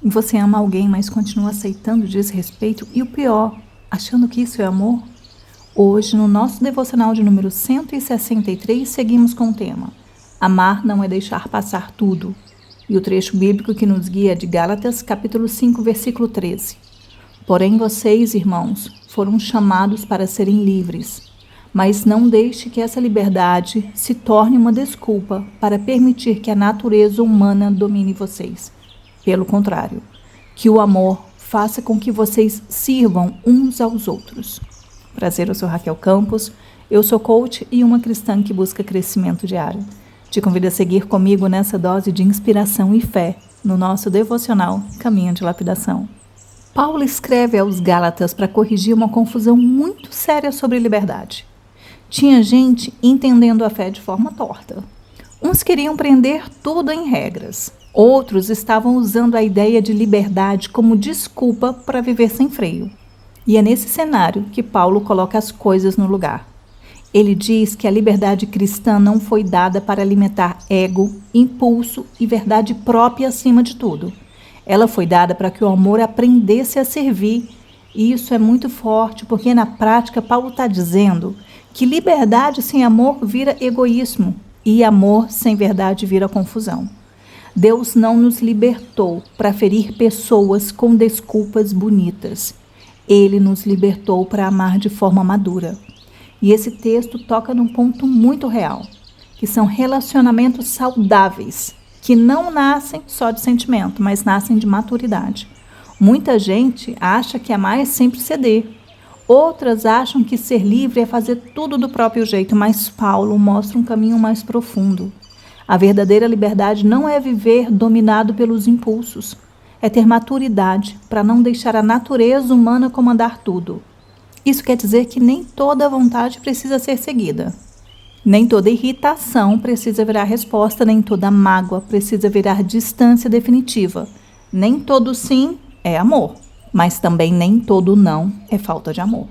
Você ama alguém, mas continua aceitando desrespeito e o pior, achando que isso é amor? Hoje, no nosso devocional de número 163, seguimos com o tema Amar não é deixar passar tudo. E o trecho bíblico que nos guia é de Gálatas, capítulo 5, versículo 13. Porém, vocês, irmãos, foram chamados para serem livres. Mas não deixe que essa liberdade se torne uma desculpa para permitir que a natureza humana domine vocês. Pelo contrário, que o amor faça com que vocês sirvam uns aos outros. Prazer, eu sou Raquel Campos, eu sou coach e uma cristã que busca crescimento diário. Te convido a seguir comigo nessa dose de inspiração e fé no nosso devocional Caminho de Lapidação. Paulo escreve aos Gálatas para corrigir uma confusão muito séria sobre liberdade. Tinha gente entendendo a fé de forma torta. Uns queriam prender tudo em regras. Outros estavam usando a ideia de liberdade como desculpa para viver sem freio. E é nesse cenário que Paulo coloca as coisas no lugar. Ele diz que a liberdade cristã não foi dada para alimentar ego, impulso e verdade própria acima de tudo. Ela foi dada para que o amor aprendesse a servir. E isso é muito forte, porque na prática Paulo está dizendo que liberdade sem amor vira egoísmo e amor sem verdade vira confusão. Deus não nos libertou para ferir pessoas com desculpas bonitas. Ele nos libertou para amar de forma madura. E esse texto toca num ponto muito real, que são relacionamentos saudáveis, que não nascem só de sentimento, mas nascem de maturidade. Muita gente acha que amar é sempre ceder. Outras acham que ser livre é fazer tudo do próprio jeito, mas Paulo mostra um caminho mais profundo. A verdadeira liberdade não é viver dominado pelos impulsos, é ter maturidade para não deixar a natureza humana comandar tudo. Isso quer dizer que nem toda vontade precisa ser seguida. Nem toda irritação precisa virar resposta, nem toda mágoa precisa virar distância definitiva. Nem todo sim é amor. Mas também nem todo não é falta de amor.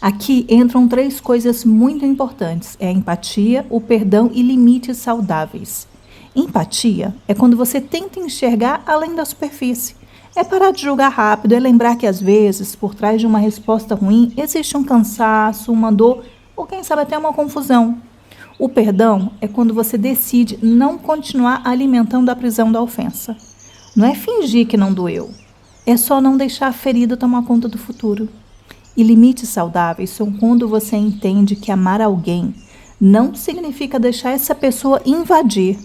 Aqui entram 3 coisas muito importantes. É a empatia, o perdão e limites saudáveis. Empatia é quando você tenta enxergar além da superfície. É parar de julgar rápido, é lembrar que às vezes, por trás de uma resposta ruim, existe um cansaço, uma dor ou quem sabe até uma confusão. O perdão é quando você decide não continuar alimentando a prisão da ofensa. Não é fingir que não doeu. É só não deixar a ferida tomar conta do futuro. E limites saudáveis são quando você entende que amar alguém não significa deixar essa pessoa invadir,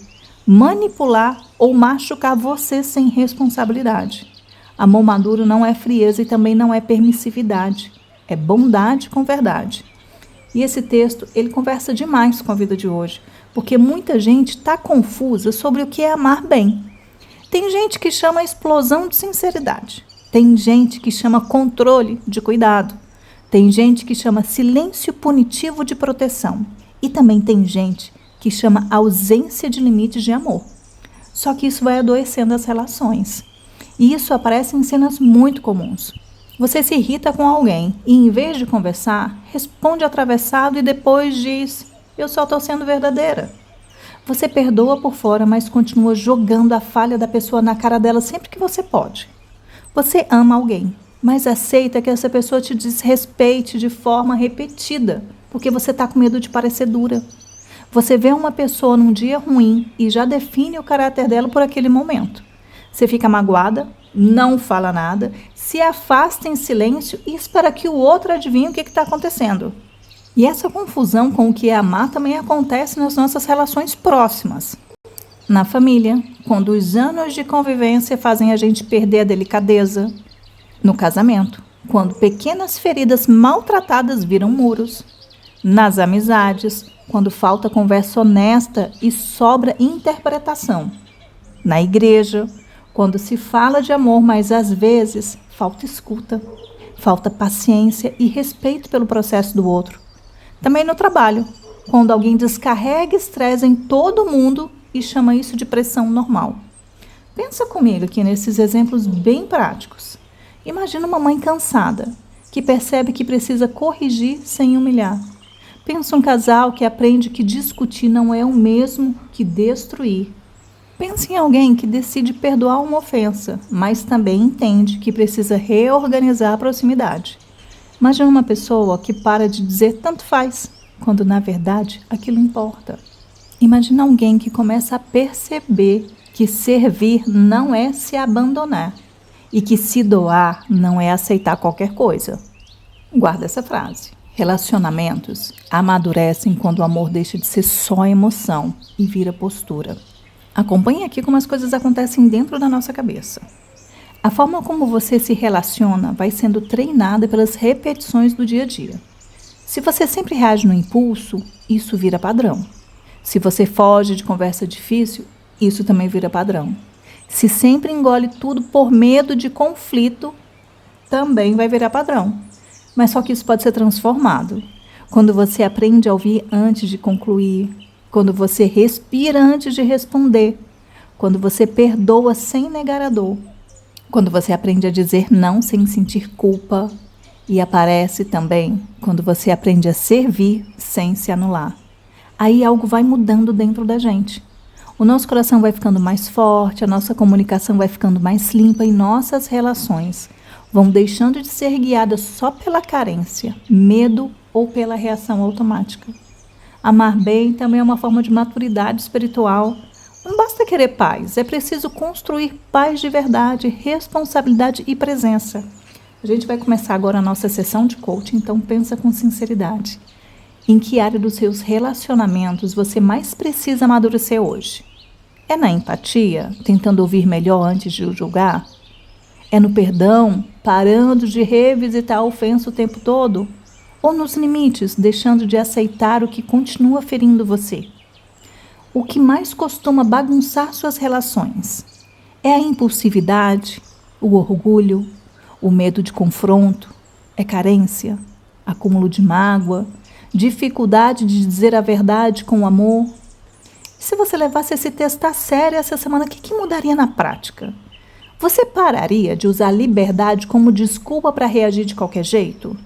manipular ou machucar você sem responsabilidade. Amor maduro não é frieza e também não é permissividade. É bondade com verdade. E esse texto, ele conversa demais com a vida de hoje, porque muita gente está confusa sobre o que é amar bem. Tem gente que chama explosão de sinceridade. Tem gente que chama controle de cuidado. Tem gente que chama silêncio punitivo de proteção. E também tem gente que chama ausência de limites de amor. Só que isso vai adoecendo as relações. E isso aparece em cenas muito comuns. Você se irrita com alguém e, em vez de conversar, responde atravessado e depois diz: eu só estou sendo verdadeira. Você perdoa por fora, mas continua jogando a falha da pessoa na cara dela sempre que você pode. Você ama alguém, mas aceita que essa pessoa te desrespeite de forma repetida, porque você está com medo de parecer dura. Você vê uma pessoa num dia ruim e já define o caráter dela por aquele momento. Você fica magoada, não fala nada, se afasta em silêncio e espera que o outro adivinhe o que está acontecendo. E essa confusão com o que é amar também acontece nas nossas relações próximas. Na família, quando os anos de convivência fazem a gente perder a delicadeza. No casamento, quando pequenas feridas maltratadas viram muros. Nas amizades, quando falta conversa honesta e sobra interpretação. Na igreja, quando se fala de amor, mas às vezes falta escuta, falta paciência e respeito pelo processo do outro. Também no trabalho, quando alguém descarrega estresse em todo mundo e chama isso de pressão normal. Pensa comigo aqui nesses exemplos bem práticos. Imagina uma mãe cansada, que percebe que precisa corrigir sem humilhar. Pensa um casal que aprende que discutir não é o mesmo que destruir. Pense em alguém que decide perdoar uma ofensa, mas também entende que precisa reorganizar a proximidade. Imagina uma pessoa que para de dizer tanto faz, quando na verdade aquilo importa. Imagina alguém que começa a perceber que servir não é se abandonar e que se doar não é aceitar qualquer coisa. Guarda essa frase. Relacionamentos amadurecem quando o amor deixa de ser só emoção e vira postura. Acompanhe aqui como as coisas acontecem dentro da nossa cabeça. A forma como você se relaciona vai sendo treinada pelas repetições do dia a dia. Se você sempre reage no impulso, isso vira padrão. Se você foge de conversa difícil, isso também vira padrão. Se sempre engole tudo por medo de conflito, também vai virar padrão. Mas só que isso pode ser transformado. Quando você aprende a ouvir antes de concluir, quando você respira antes de responder, quando você perdoa sem negar a dor, quando você aprende a dizer não sem sentir culpa, e aparece também quando você aprende a servir sem se anular. Aí algo vai mudando dentro da gente. O nosso coração vai ficando mais forte, a nossa comunicação vai ficando mais limpa e nossas relações vão deixando de ser guiadas só pela carência, medo ou pela reação automática. Amar bem também é uma forma de maturidade espiritual. Não basta querer paz, é preciso construir paz de verdade, responsabilidade e presença. A gente vai começar agora a nossa sessão de coaching, então pensa com sinceridade. Em que área dos seus relacionamentos você mais precisa amadurecer hoje? É na empatia, tentando ouvir melhor antes de julgar? É no perdão, parando de revisitar a ofensa o tempo todo? Ou nos limites, deixando de aceitar o que continua ferindo você? O que mais costuma bagunçar suas relações? É a impulsividade, o orgulho, o medo de confronto? É carência, acúmulo de mágoa, dificuldade de dizer a verdade com amor? Se você levasse esse texto a sério essa semana, o que mudaria na prática? Você pararia de usar a liberdade como desculpa para reagir de qualquer jeito?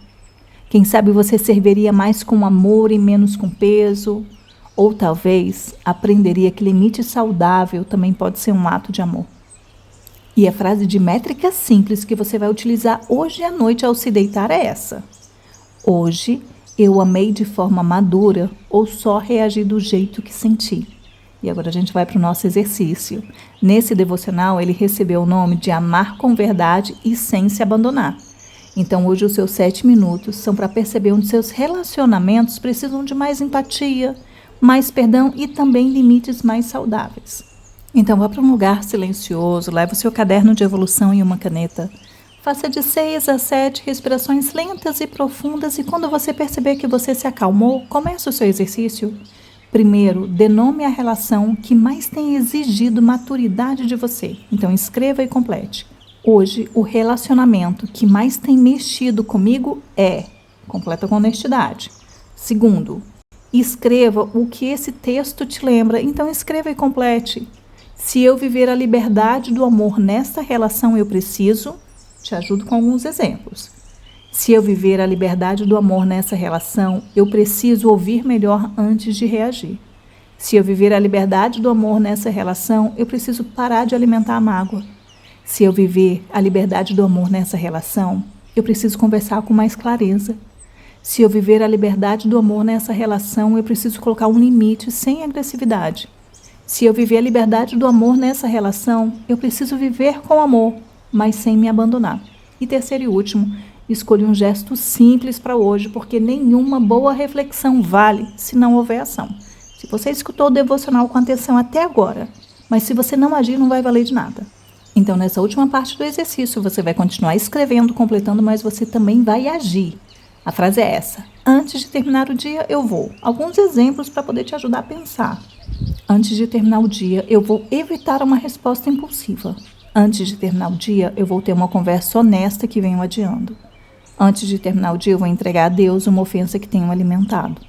Quem sabe você serviria mais com amor e menos com peso? Ou talvez aprenderia que limite saudável também pode ser um ato de amor. E a frase de métrica simples que você vai utilizar hoje à noite ao se deitar é essa: hoje eu amei de forma madura ou só reagi do jeito que senti? E agora a gente vai para o nosso exercício. Nesse devocional, ele recebeu o nome de Amar com Verdade e Sem Se Abandonar. Então, hoje os seus 7 minutos são para perceber onde seus relacionamentos precisam de mais empatia, mais perdão e também limites mais saudáveis. Então, vá para um lugar silencioso, leve o seu caderno de evolução e uma caneta. Faça de 6 a 7 respirações lentas e profundas e quando você perceber que você se acalmou, comece o seu exercício. Primeiro, dê nome à relação que mais tem exigido maturidade de você. Então, escreva e complete. Hoje, o relacionamento que mais tem mexido comigo é... Completa com honestidade. Segundo, escreva o que esse texto te lembra. Então, escreva e complete. Se eu viver a liberdade do amor nesta relação, eu preciso... Te ajudo com alguns exemplos. Se eu viver a liberdade do amor nessa relação, eu preciso ouvir melhor antes de reagir. Se eu viver a liberdade do amor nessa relação, eu preciso parar de alimentar a mágoa. Se eu viver a liberdade do amor nessa relação, eu preciso conversar com mais clareza. Se eu viver a liberdade do amor nessa relação, eu preciso colocar um limite sem agressividade. Se eu viver a liberdade do amor nessa relação, eu preciso viver com amor, mas sem me abandonar. E terceiro e último, escolhi um gesto simples para hoje, porque nenhuma boa reflexão vale se não houver ação. Se você escutou o devocional com atenção até agora, mas se você não agir, não vai valer de nada. Então, nessa última parte do exercício, você vai continuar escrevendo, completando, mas você também vai agir. A frase é essa: antes de terminar o dia, eu vou. Alguns exemplos para poder te ajudar a pensar. Antes de terminar o dia, eu vou evitar uma resposta impulsiva. Antes de terminar o dia, eu vou ter uma conversa honesta que venho adiando. Antes de terminar o dia, eu vou entregar a Deus uma ofensa que tenho alimentado.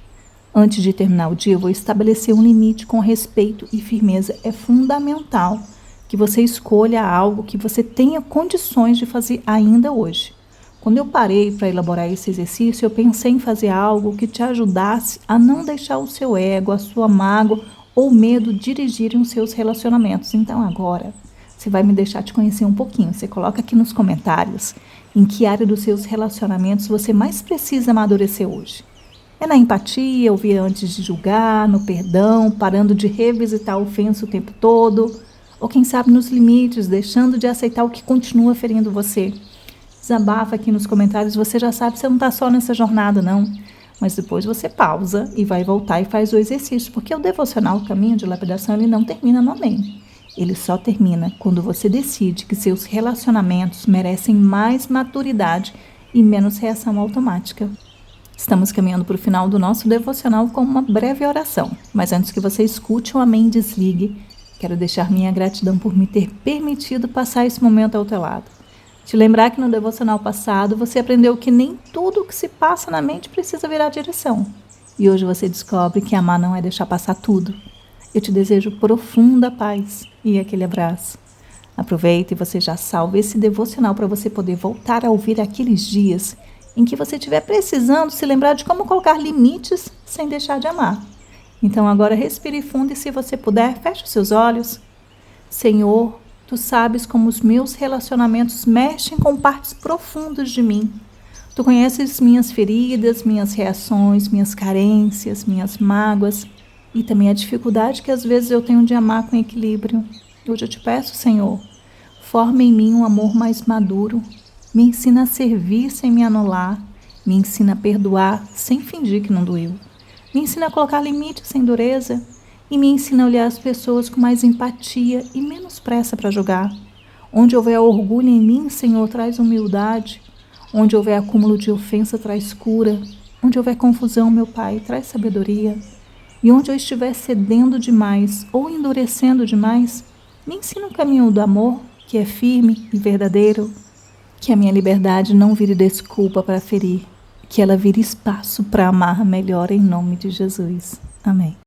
Antes de terminar o dia, eu vou estabelecer um limite com respeito e firmeza. É fundamental que você escolha algo que você tenha condições de fazer ainda hoje. Quando eu parei para elaborar esse exercício, eu pensei em fazer algo que te ajudasse a não deixar o seu ego, a sua mágoa ou medo dirigirem os seus relacionamentos. Então agora, você vai me deixar te conhecer um pouquinho. Você coloca aqui nos comentários em que área dos seus relacionamentos você mais precisa amadurecer hoje. É na empatia, ouvir antes de julgar, no perdão, parando de revisitar a ofensa o tempo todo, ou quem sabe nos limites, deixando de aceitar o que continua ferindo você. Desabafa aqui nos comentários, você já sabe, você não está só nessa jornada não, mas depois você pausa e vai voltar e faz o exercício, porque o devocional, o caminho de lapidação, ele não termina no amém. Ele só termina quando você decide que seus relacionamentos merecem mais maturidade e menos reação automática. Estamos caminhando para o final do nosso devocional com uma breve oração, mas antes que você escute o amém, desligue. Quero deixar minha gratidão por me ter permitido passar esse momento ao teu lado. Te lembrar que no devocional passado você aprendeu que nem tudo o que se passa na mente precisa virar direção. E hoje você descobre que amar não é deixar passar tudo. Eu te desejo profunda paz e aquele abraço. Aproveita e você já salva esse devocional para você poder voltar a ouvir aqueles dias em que você estiver precisando se lembrar de como colocar limites sem deixar de amar. Então agora respire fundo e, se você puder, feche os seus olhos. Senhor, Tu sabes como os meus relacionamentos mexem com partes profundas de mim. Tu conheces minhas feridas, minhas reações, minhas carências, minhas mágoas e também a dificuldade que às vezes eu tenho de amar com equilíbrio. Hoje eu te peço, Senhor, forma em mim um amor mais maduro. Me ensina a servir sem me anular. Me ensina a perdoar sem fingir que não doeu. Me ensina a colocar limites sem dureza. E me ensina a olhar as pessoas com mais empatia e menos pressa para julgar. Onde houver orgulho em mim, Senhor, traz humildade. Onde houver acúmulo de ofensa, traz cura. Onde houver confusão, meu Pai, traz sabedoria. E onde eu estiver cedendo demais ou endurecendo demais, me ensina o caminho do amor, que é firme e verdadeiro. Que a minha liberdade não vire desculpa para ferir, que ela vire espaço para amar melhor em nome de Jesus. Amém.